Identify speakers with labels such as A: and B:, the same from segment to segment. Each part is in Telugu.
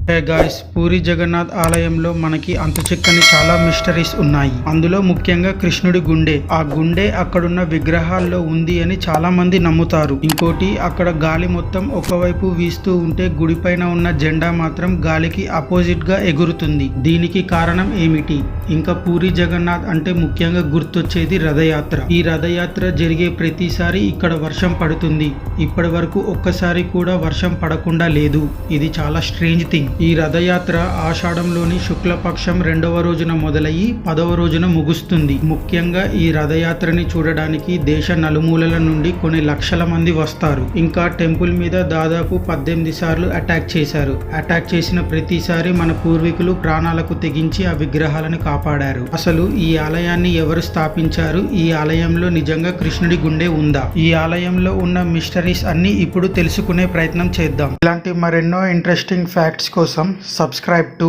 A: హే గాయ్స్, పూరి జగన్నాథ్ ఆలయంలో మనకి అంతుచిక్కని చాలా మిస్టరీస్ ఉన్నాయి. అందులో ముఖ్యంగా కృష్ణుడి గుండె. ఆ గుండె అక్కడున్న విగ్రహాల్లో ఉంది అని చాలా మంది నమ్ముతారు. ఇంకోటి, అక్కడ గాలి మొత్తం ఒకవైపు వీస్తూ ఉంటే గుడి పైన ఉన్న జెండా మాత్రం గాలికి అపోజిట్ గా ఎగురుతుంది. దీనికి కారణం ఏమిటి? ఇంకా పూరి జగన్నాథ్ అంటే ముఖ్యంగా గుర్తొచ్చేది రథయాత్ర. ఈ రథయాత్ర జరిగే ప్రతిసారి ఇక్కడ వర్షం పడుతుంది. ఇప్పటి వరకు ఒక్కసారి కూడా వర్షం పడకుండా లేదు. ఇది చాలా స్ట్రేంజ్ థింగ్. ఈ రథయాత్ర ఆషాఢంలోని శుక్లపక్షం 2వ రోజున మొదలయ్యి 10వ రోజున ముగుస్తుంది. ముఖ్యంగా ఈ రథయాత్రని చూడడానికి దేశ నలుమూలల నుండి కొన్ని లక్షల మంది వస్తారు. ఇంకా టెంపుల్ మీద దాదాపు 18 సార్లు అటాక్ చేశారు. అటాక్ చేసిన ప్రతిసారి మన పూర్వీకులు ప్రాణాలకు తెగించి ఆ విగ్రహాలను కాపాడారు. అసలు ఈ ఆలయాన్ని ఎవరు స్థాపించారు? ఈ ఆలయంలో నిజంగా కృష్ణుడి గుండె ఉందా? ఈ ఆలయంలో ఉన్న మిస్టరీస్ అన్ని ఇప్పుడు తెలుసుకునే ప్రయత్నం చేద్దాం. ఇలాంటి మరెన్నో ఇంట్రెస్టింగ్ ఫ్యాక్ట్స్ కోసం సబ్స్క్రైబ్ టు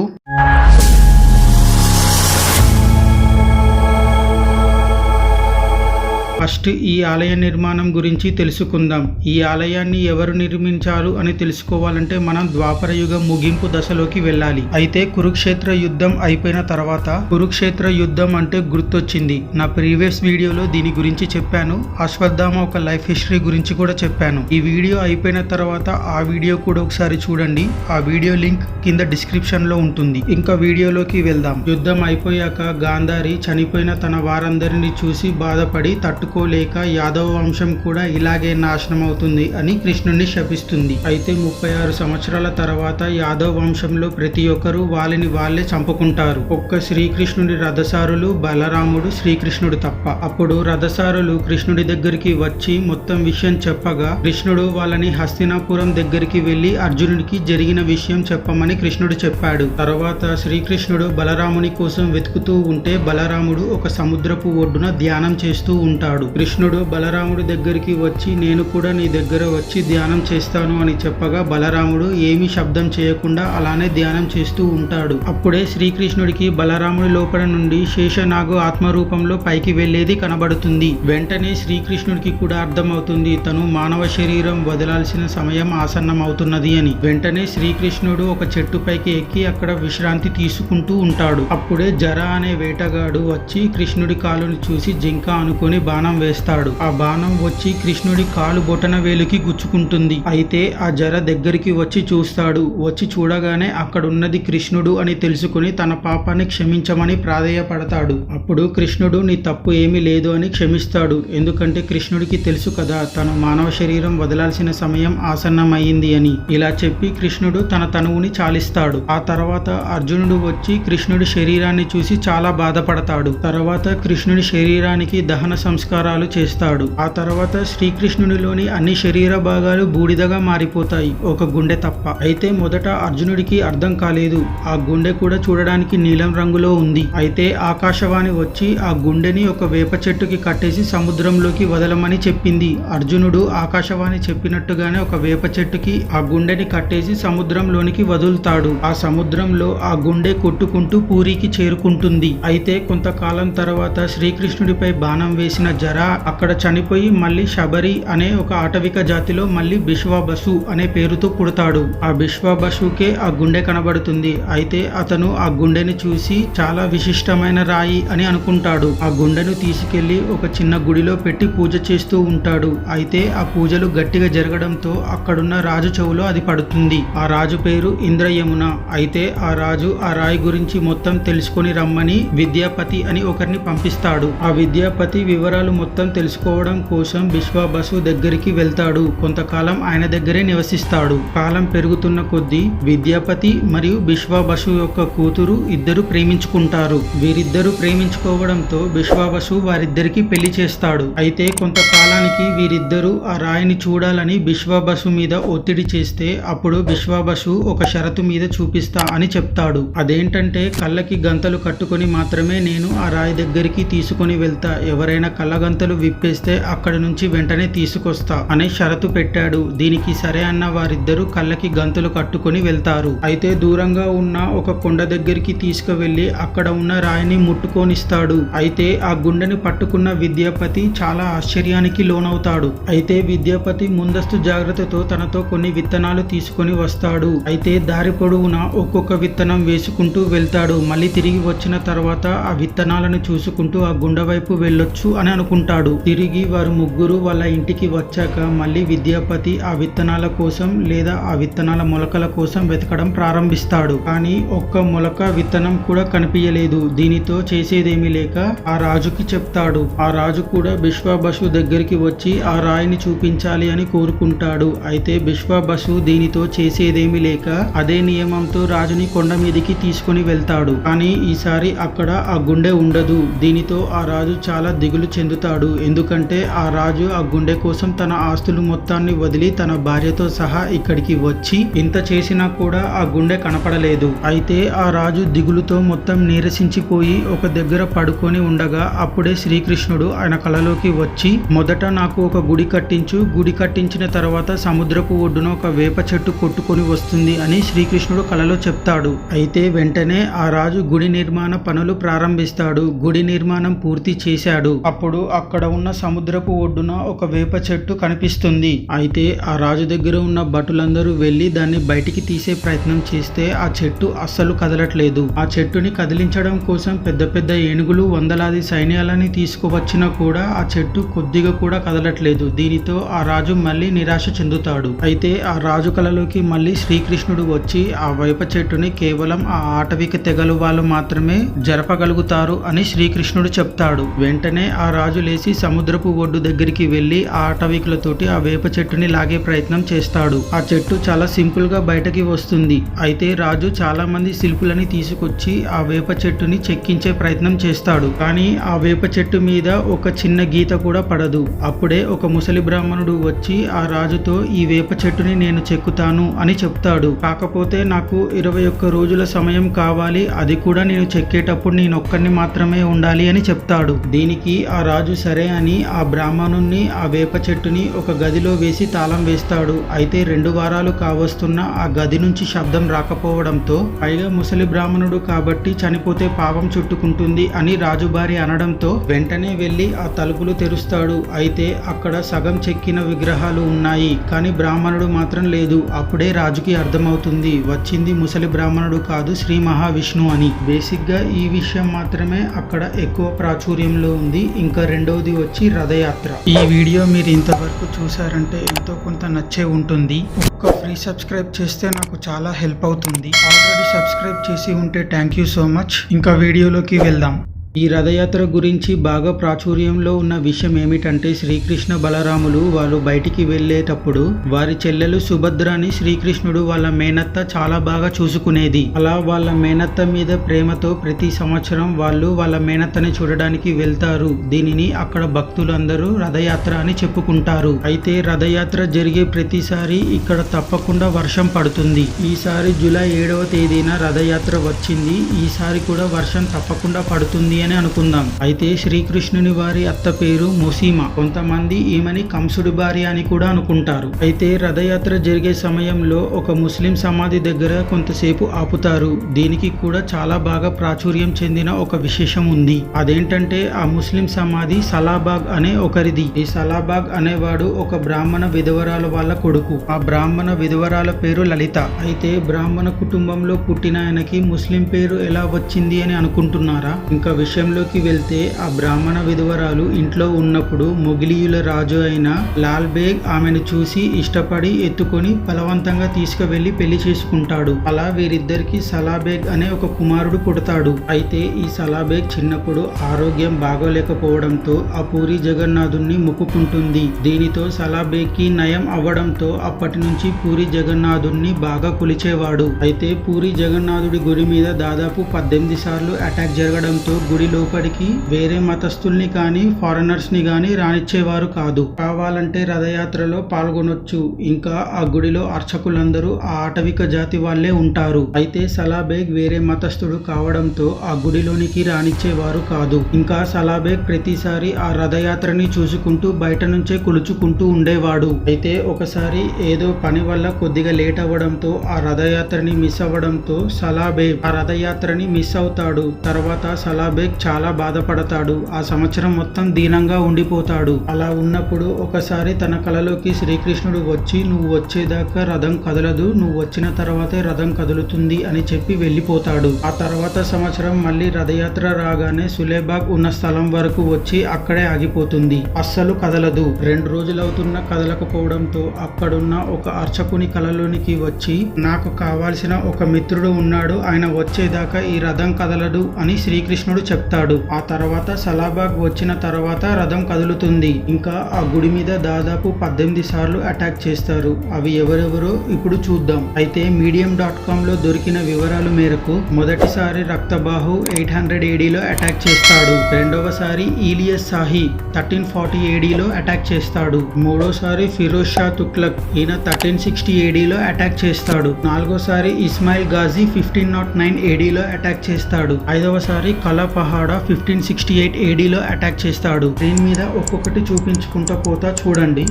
A: ఫస్ట్ ఈ ఆలయ నిర్మాణం గురించి తెలుసుకుందాం. ఈ ఆలయాన్ని ఎవరు నిర్మించారు అని తెలుసుకోవాలంటే మనం ద్వాపర యుగం ముగింపు దశలోకి వెళ్ళాలి. అయితే కురుక్షేత్ర యుద్ధం అయిపోయిన తర్వాత కురుక్షేత్ర యుద్ధం అంటే గుర్తొచ్చింది. నా ప్రీవియస్ వీడియోలో దీని గురించి చెప్పాను. అశ్వత్థామ ఒక లైఫ్ హిస్టరీ గురించి కూడా చెప్పాను. ఈ వీడియో అయిపోయిన తర్వాత ఆ వీడియో కూడా ఒకసారి చూడండి. ఆ వీడియో లింక్ కింద డిస్క్రిప్షన్ లో ఉంటుంది. ఇంకా వీడియోలోకి వెళ్దాం. యుద్ధం అయిపోయాక గాంధారి చనిపోయిన తన వారందరినీ చూసి బాధపడి తట్టుకోలేక యాదవ వంశం కూడా ఇలాగే నాశనం అవుతుంది అని కృష్ణుడిని శపిస్తుంది. అయితే 36 సంవత్సరాల తర్వాత యాదవ వంశంలో ప్రతి ఒక్కరూ వాళ్ళని వాళ్ళే చంపుకుంటారు. ఒక్క శ్రీకృష్ణుడి రథసారులు బలరాముడు, శ్రీకృష్ణుడు తప్ప. అప్పుడు రథసారులు కృష్ణుడి దగ్గరికి వచ్చి మొత్తం విషయం చెప్పగా కృష్ణుడు వాళ్ళని హస్తినాపురం దగ్గరికి వెళ్లి అర్జునుడికి జరిగిన విషయం చెప్పమని కృష్ణుడు చెప్పాడు. తర్వాత శ్రీకృష్ణుడు బలరాముని కోసం వెతుకుతూ ఉంటే బలరాముడు ఒక సముద్రపు ఒడ్డున ధ్యానం చేస్తూ ఉంటాడు. కృష్ణుడు బలరాముడి దగ్గరికి వచ్చి నేను కూడా నీ దగ్గర వచ్చి ధ్యానం చేస్తాను అని చెప్పగా బలరాముడు ఏమీ శబ్దం చేయకుండా అలానే ధ్యానం చేస్తూ ఉంటాడు. అప్పుడే శ్రీకృష్ణుడికి బలరాముడి లోపల నుండి శేషనాగు ఆత్మరూపంలో పైకి వెళ్లేది కనబడుతుంది. వెంటనే శ్రీకృష్ణుడికి కూడా అర్థమవుతుంది తను మానవ శరీరం వదలాల్సిన సమయం ఆసన్నమవుతున్నది అని. వెంటనే శ్రీకృష్ణుడు ఒక చెట్టు పైకి ఎక్కి అక్కడ విశ్రాంతి తీసుకుంటూ ఉంటాడు. అప్పుడే జర అనే వేటగాడు వచ్చి కృష్ణుడి కాలుని చూసి జింక అనుకుని బాణం వేస్తాడు. ఆ బాణం వచ్చి కృష్ణుడి కాలు బొటన వేలుకి గుచ్చుకుంటుంది. అయితే ఆ జర దగ్గరికి వచ్చి చూస్తాడు. వచ్చి చూడగానే అక్కడున్నది కృష్ణుడు అని తెలుసుకుని తన పాపాన్ని క్షమించమని ప్రాధేయపడతాడు. అప్పుడు కృష్ణుడు నీ తప్పు ఏమీ లేదు అని క్షమిస్తాడు. ఎందుకంటే కృష్ణుడికి తెలుసు కదా తను మానవ శరీరం వదలాల్సిన సమయం ఆసన్నమైంది అని. ఇలా చెప్పి కృష్ణుడు తన తనువుని చాలిస్తాడు. ఆ తర్వాత అర్జునుడు వచ్చి కృష్ణుడి శరీరాన్ని చూసి చాలా బాధపడతాడు. తర్వాత కృష్ణుడి శరీరానికి దహన సంస్కారాలు చేస్తాడు. ఆ తర్వాత శ్రీకృష్ణునిలోని అన్ని శరీర భాగాలు బూడిదగా మారిపోతాయి, ఒక గుండె తప్ప. అయితే మొదట అర్జునుడికి అర్థం కాలేదు. ఆ గుండె కూడా చూడడానికి నీలం రంగులో ఉంది. అయితే ఆకాశవాణి వచ్చి ఆ గుండెని ఒక వేప చెట్టుకి కట్టేసి సముద్రంలోకి వదలమని చెప్పింది. అర్జునుడు ఆకాశవాణి చెప్పినట్టుగానే ఒక వేప చెట్టుకి ఆ గుండెని కట్టేసి సముద్రంలోనికి వదులుతాడు. ఆ సముద్రంలో ఆ గుండె కొట్టుకుంటూ పూరికి చేరుకుంటుంది. అయితే కొంతకాలం తర్వాత శ్రీకృష్ణుడిపై బాణం వేసిన జర అక్కడ చనిపోయి మళ్ళీ శబరి అనే ఒక ఆటవిక జాతిలో మళ్ళీ బిశ్వబసు అనే పేరుతో పుడతాడు. ఆ బిశ్వబసుకే ఆ గుండె కనబడుతుంది. అయితే అతను ఆ గుండెని చూసి చాలా విశిష్టమైన రాయి అని అనుకుంటాడు. ఆ గుండెను తీసుకెళ్లి ఒక చిన్న గుడిలో పెట్టి పూజ చేస్తూ ఉంటాడు. అయితే ఆ పూజలు గట్టిగా జరగడంతో అక్కడున్న రాజు చెవులో అది పడుతుంది. ఆ రాజు పేరు ఇంద్రయమున. అయితే ఆ రాజు ఆ రాయి గురించి మొత్తం తెలుసుకొని రమ్మని విద్యాపతి అని ఒకరిని పంపిస్తాడు. ఆ విద్యాపతి వివరాలు మొత్తం తెలుసుకోవడం కోసం బిశ్వబసు దగ్గరికి వెళ్తాడు. కొంతకాలం ఆయన దగ్గరే నివసిస్తాడు. కాలం పెరుగుతున్న కొద్దీ విద్యాపతి మరియు బిశ్వబసు యొక్క కూతురు ఇద్దరు ప్రేమించుకుంటారు. వీరిద్దరూ ప్రేమించుకోవడంతో బిశ్వబసు వారిద్దరికి పెళ్లి చేస్తాడు. అయితే కొంతకాలానికి వీరిద్దరూ ఆ రాయిని చూడాలని బిశ్వబసు మీద ఒత్తిడి చేస్తే అప్పుడు బిశ్వబసు ఒక షరతు మీద చూపిస్తా అని చెప్తాడు. అదేంటంటే కళ్ళకి గంతలు కట్టుకొని మాత్రమే నేను ఆ రాయి దగ్గరికి తీసుకొని వెళ్తా. ఎవరైనా కళ్ళ గంతలు విప్పేస్తే అక్కడి నుంచి వెంటనే తీసుకొస్తా అనే షరతు పెట్టాడు. దీనికి సరే అన్న వారిద్దరూ కళ్ళకి గంతులు కట్టుకుని వెళ్తారు. అయితే దూరంగా ఉన్న ఒక కొండ దగ్గరికి తీసుకువెళ్లి అక్కడ ఉన్న రాయిని ముట్టుకొనిస్తాడు. అయితే ఆ గుండెని పట్టుకున్న విద్యాపతి చాలా ఆశ్చర్యానికి లోనవుతాడు. అయితే విద్యాపతి ముందస్తు జాగ్రత్తతో తనతో కొన్ని విత్తనాలు తీసుకొని వస్తాడు. అయితే దారి పొడవునా ఒక్కొక్క విత్తనం వేసుకుంటూ వెళ్తాడు. మళ్ళీ తిరిగి వచ్చిన తర్వాత ఆ విత్తనాలను చూసుకుంటూ ఆ గుండె వైపు వెళ్ళొచ్చు అని అనుకుంటాడు. తిరిగి వారు ముగ్గురు వాళ్ళ ఇంటికి వచ్చాక మళ్ళీ విద్యాపతి ఆ విత్తనాల కోసం లేదా ఆ విత్తనాల మొలకల కోసం వెతకడం ప్రారంభిస్తాడు. కానీ ఒక్క మొలక విత్తనం కూడా కనిపించలేదు. దీనితో చేసేదేమీ లేక ఆ రాజుకి చెప్తాడు. ఆ రాజు కూడా బిశ్వాబసు దగ్గరికి వచ్చి ఆ రాయిని చూపించాలి అని కోరుకుంటాడు. అయితే బిశ్వాబసు దీనితో చేసేదేమీ లేక అదే నియమంతో రాజుని కొండ మీదికి తీసుకుని వెళ్తాడు. కానీ ఈసారి అక్కడ ఆ గుండె ఉండదు. దీనితో ఆ రాజు చాలా దిగులు చెందుతాడు. ఎందుకంటే ఆ రాజు ఆ గుండె కోసం తన ఆస్తులు మొత్తాన్ని వదిలి తన భార్యతో సహా ఇక్కడికి వచ్చి ఇంత చేసినా కూడా ఆ గుండె కనపడలేదు. అయితే ఆ రాజు దిగులుతో మొత్తం నీరసించిపోయి ఒక దగ్గర పడుకొని ఉండగా అప్పుడే శ్రీకృష్ణుడు ఆయన కలలోకి వచ్చి మొదట నాకు ఒక గుడి కట్టించు, గుడి కట్టించిన తర్వాత సముద్రపు ఒడ్డున ఒక వేప చెట్టు కొట్టుకొని వస్తుంది అని శ్రీకృష్ణుడు కలలో చెప్తాడు. అయితే వెంటనే ఆ రాజు గుడి నిర్మాణ పనులు ప్రారంభిస్తాడు. గుడి నిర్మాణం పూర్తి చేశాడు. అప్పుడు అక్కడ ఉన్న సముద్రపు ఒడ్డున ఒక వేప చెట్టు కనిపిస్తుంది. అయితే ఆ రాజు దగ్గర ఉన్న భటులందరూ వెళ్లి దాన్ని బయటికి తీసే ప్రయత్నం చేస్తే ఆ చెట్టు అస్సలు కదలట్లేదు. ఆ చెట్టుని కదిలించడం కోసం పెద్ద పెద్ద ఏనుగులు వందలాది సైన్యాలని తీసుకువచ్చినా కూడా ఆ చెట్టు కొద్దిగా కూడా కదలట్లేదు. దీనితో ఆ రాజు మళ్ళీ నిరాశ చెందుతాడు. అయితే ఆ రాజు కలలోకి మళ్ళీ శ్రీకృష్ణుడు వచ్చి ఆ వేప చెట్టుని కేవలం ఆ ఆటవిక తెగలు వాళ్ళు మాత్రమే జరపగలుగుతారు అని శ్రీకృష్ణుడు చెప్తాడు. వెంటనే ఆ రాజు లేచి సముద్రపు ఒడ్డు దగ్గరికి వెళ్లి ఆ ఆటవికులతోటి ఆ వేప చెట్టుని లాగే ప్రయత్నం చేస్తాడు. ఆ చెట్టు చాలా సింపుల్ గా బయటకి వస్తుంది. అయితే రాజు చాలా మంది శిల్పులని తీసుకొచ్చి ఆ వేప చెట్టుని చెక్కించే ప్రయత్నం చేస్తాడు. కానీ ఆ వేప చెట్టు మీద ఒక చిన్న గీత కూడా పడదు. అప్పుడే ఒక ముసలి బ్రాహ్మణుడు వచ్చి ఆ రాజుతో ఈ వేప చెట్టుని నేను చెక్కుతాను అని చెప్తాడు. కాకపోతే నాకు 21 రోజుల సమయం కావాలి, అది కూడా నేను చెక్కేటప్పుడు నేనొక్కడిని మాత్రమే ఉండాలి అని చెప్తాడు. దీనికి ఆ రాజు సరే అని ఆ బ్రాహ్మణుణ్ణి ఆ వేప చెట్టుని ఒక గదిలో వేసి తాళం వేస్తాడు. అయితే 2 వారాలు కావస్తున్న ఆ గది నుంచి శబ్దం రాకపోవడంతో పైగా ముసలి బ్రాహ్మణుడు కాబట్టి చనిపోతే పాపం చుట్టుకుంటుంది అని రాజు భార్య అనడంతో వెంటనే వెళ్లి ఆ తలుపులు తెరుస్తాడు. అయితే అక్కడ సగం చెక్కిన విగ్రహాలు ఉన్నాయి, కానీ బ్రాహ్మణుడు మాత్రం లేదు. అప్పుడే రాజుకి అర్థమవుతుంది వచ్చింది ముసలి బ్రాహ్మణుడు కాదు, శ్రీ మహావిష్ణు అని. బేసిక్ గా ఈ విషయం మాత్రమే అక్కడ ఎక్కువ ప్రాచుర్యంలో ఉంది. ఇంకా రెండవది వచ్చి రథయాత్ర. ఈ వీడియో మీరు ఇంతవరకు చూసారంటే ఎంతో కొంత నచ్చే ఉంటుంది. ఒక్క ఫ్రీ సబ్స్క్రైబ్ చేస్తే నాకు చాలా హెల్ప్ అవుతుంది. ఆల్రెడీ సబ్స్క్రైబ్ చేసి ఉంటే థ్యాంక్ యూ సో మచ్. ఇంకా వీడియోలోకి వెళ్దాం. ఈ రథయాత్ర గురించి బాగా ప్రాచుర్యంలో ఉన్న విషయం ఏమిటంటే శ్రీకృష్ణ బలరాములు వాళ్ళు బయటికి వెళ్ళేటప్పుడు వారి చెల్లెలు సుభద్రాని శ్రీకృష్ణుడు వాళ్ళ మేనత్త చాలా బాగా చూసుకునేది. అలా వాళ్ళ మేనత్త మీద ప్రేమతో ప్రతి సంవత్సరం వాళ్ళు వాళ్ళ మేనత్తని చూడడానికి వెళ్తారు. దీనిని అక్కడ భక్తులందరూ రథయాత్ర అని చెప్పుకుంటారు. అయితే రథయాత్ర జరిగే ప్రతిసారి ఇక్కడ తప్పకుండా వర్షం పడుతుంది. ఈసారి జూలై 7వ తేదీన రథయాత్ర వచ్చింది. ఈసారి కూడా వర్షం తప్పకుండా పడుతుంది అని అనుకుందాం. అయితే శ్రీకృష్ణుని వారి అత్త పేరు మొసీమ. కొంతమంది ఈమెని కంసుడి భార్య అని కూడా అనుకుంటారు. అయితే రథయాత్ర జరిగే సమయంలో ఒక ముస్లిం సమాధి దగ్గర కొంతసేపు ఆపుతారు. దీనికి కూడా చాలా బాగా ప్రాచుర్యం చెందిన ఒక విశేషం ఉంది. అదేంటంటే ఆ ముస్లిం సమాధి సలాబాగ్ అనే ఒకరిది. ఈ సలాబాగ్ అనేవాడు ఒక బ్రాహ్మణ విధవరాల వాళ్ళ కొడుకు. ఆ బ్రాహ్మణ విధవరాల పేరు లలిత. అయితే బ్రాహ్మణ కుటుంబంలో పుట్టిన ఆయనకి ముస్లిం పేరు ఎలా వచ్చింది అని అనుకుంటున్నారా? ఇంకా విషయంలోకి వెళ్తే ఆ బ్రాహ్మణ విధవరాలు ఇంట్లో ఉన్నప్పుడు మొగిలియుల రాజు అయిన లాల్ బేగ్ ఆమెను చూసి ఇష్టపడి ఎత్తుకొని బలవంతంగా తీసుకువెళ్లి పెళ్లి చేసుకుంటాడు. అలా వీరిద్దరికి సలాబేగ్ అనే ఒక కుమారుడు పుడతాడు. అయితే ఈ సలాబేగ్ చిన్నప్పుడు ఆరోగ్యం బాగోలేకపోవడంతో ఆ పూరి జగన్నాథుణ్ణి మొక్కుకుంటుంది. దీనితో సలాబేగ్ కి నయం అవ్వడంతో అప్పటి నుంచి పూరి జగన్నాథుణ్ణి బాగా కొలిచేవాడు. అయితే పూరి జగన్నాథుడి గుడి మీద దాదాపు 18 సార్లు అటాక్ జరగడంతో గుడి లోపలికి వేరే మతస్థుల్ని కానీ ఫారినర్స్ ని గాని రానిచ్చేవారు కాదు. కావాలంటే రథయాత్రలో పాల్గొనొచ్చు. ఇంకా ఆ గుడిలో అర్చకులందరూ ఆ ఆటవిక జాతి వాళ్ళే ఉంటారు. అయితే సలాబేగ్ వేరే మతస్థుడు కావడంతో ఆ గుడిలోనికి రానిచ్చేవారు కాదు. ఇంకా సలాబేగ్ ప్రతిసారి ఆ రథయాత్రని చూసుకుంటూ బయట నుంచే కులుచుకుంటూ ఉండేవాడు. అయితే ఒకసారి ఏదో పని వల్ల కొద్దిగా లేట్ అవ్వడంతో ఆ రథయాత్రని మిస్ అవ్వడంతో సలాబేగ్ ఆ రథయాత్రని మిస్ అవుతాడు. తర్వాత సలాబేగ్ చాలా బాధపడతాడు. ఆ సంవత్సరం మొత్తం దీనంగా ఉండిపోతాడు. అలా ఉన్నప్పుడు ఒకసారి తన కలలోకి శ్రీకృష్ణుడు వచ్చి నువ్వు వచ్చేదాకా రథం కదలదు, నువ్వు వచ్చిన తర్వాతే రథం కదులుతుంది అని చెప్పి వెళ్ళిపోతాడు. ఆ తర్వాత సంవత్సరం మళ్ళీ రథయాత్ర రాగానే సులేబాగ్ ఉన్న స్థలం వరకు వచ్చి అక్కడే ఆగిపోతుంది. అస్సలు కదలదు. 2 రోజులవుతున్నా కదలకపోవడంతో అక్కడున్న ఒక అర్చకుని కలలోనికి వచ్చి నాకు కావాల్సిన ఒక మిత్రుడు ఉన్నాడు, ఆయన వచ్చేదాకా ఈ రథం కదలడు అని శ్రీకృష్ణుడు చెప్తాడు. ఆ తర్వాత సలాబాగ్ వచ్చిన తర్వాత రథం కదులుతుంది. ఇంకా ఆ గుడి మీద దాదాపు 18 సార్లు అటాక్ చేస్తారు. అవి ఎవరెవరో ఇప్పుడు చూద్దాం. అయితే medium.com లో దొరికిన వివరాల మేరకు మొదటిసారి రక్తబాహు 800 AD లో అటాక్ చేస్తాడు. రెండవసారి ఈలియస్ షాహీ 1340 AD లో అటాక్ చేస్తాడు. మూడోసారి ఫిరోజ్ షా తుగ్లక్ ఈయన 1360 AD లో అటాక్ చేస్తాడు. నాలుగోసారి ఇస్మాయిల్ గాజీ 1509 AD లో అటాక్ చేస్తాడు. ఐదవసారి కలా పహాడా 1568 AD లో అటాక్ చేస్తాడు. దీని మీద ఒక్కొక్కటి చూపించుకుంటూ పోతా చూడండి.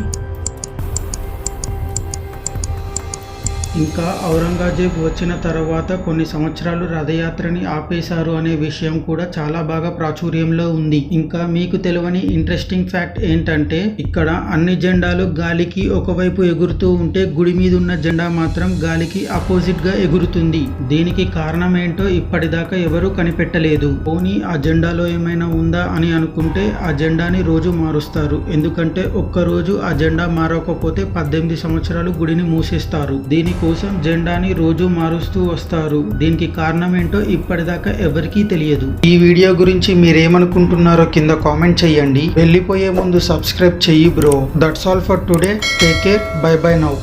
A: ఇంకా ఔరంగజేబ్ వచ్చిన తర్వాత కొన్ని సంవత్సరాలు రథయాత్రని ఆపేశారు అనే విషయం కూడా చాలా బాగా ప్రాచుర్యంలో ఉంది. ఇంకా మీకు తెలియని ఇంట్రెస్టింగ్ ఫ్యాక్ట్ ఏంటంటే ఇక్కడ అన్ని జెండాలు గాలికి ఒకవైపు ఎగురుతూ ఉంటే గుడి మీద ఉన్న జెండా మాత్రం గాలికి అపోజిట్ గా ఎగురుతుంది. దీనికి కారణం ఏంటో ఇప్పటిదాకా ఎవరూ కనిపెట్టలేదు. పోనీ ఆ జెండాలో ఏమైనా ఉందా అని అనుకుంటే ఆ జెండాని రోజు మారుస్తారు. ఎందుకంటే ఒక్కరోజు ఆ జెండా మారకపోతే 18 సంవత్సరాలు గుడిని మూసేస్తారు. దీనికి కోసం జెండాని రోజు మారుస్తూ వస్తారు. దీనికి కారణం ఏంటో ఇప్పటిదాకా ఎవరికీ తెలియదు. ఈ వీడియో గురించి మీరేమనుకుంటున్నారో కింద కామెంట్ చేయండి. వెళ్ళిపోయే ముందు సబ్స్క్రైబ్ చెయ్యి bro. That's all for today. Take care. By by now.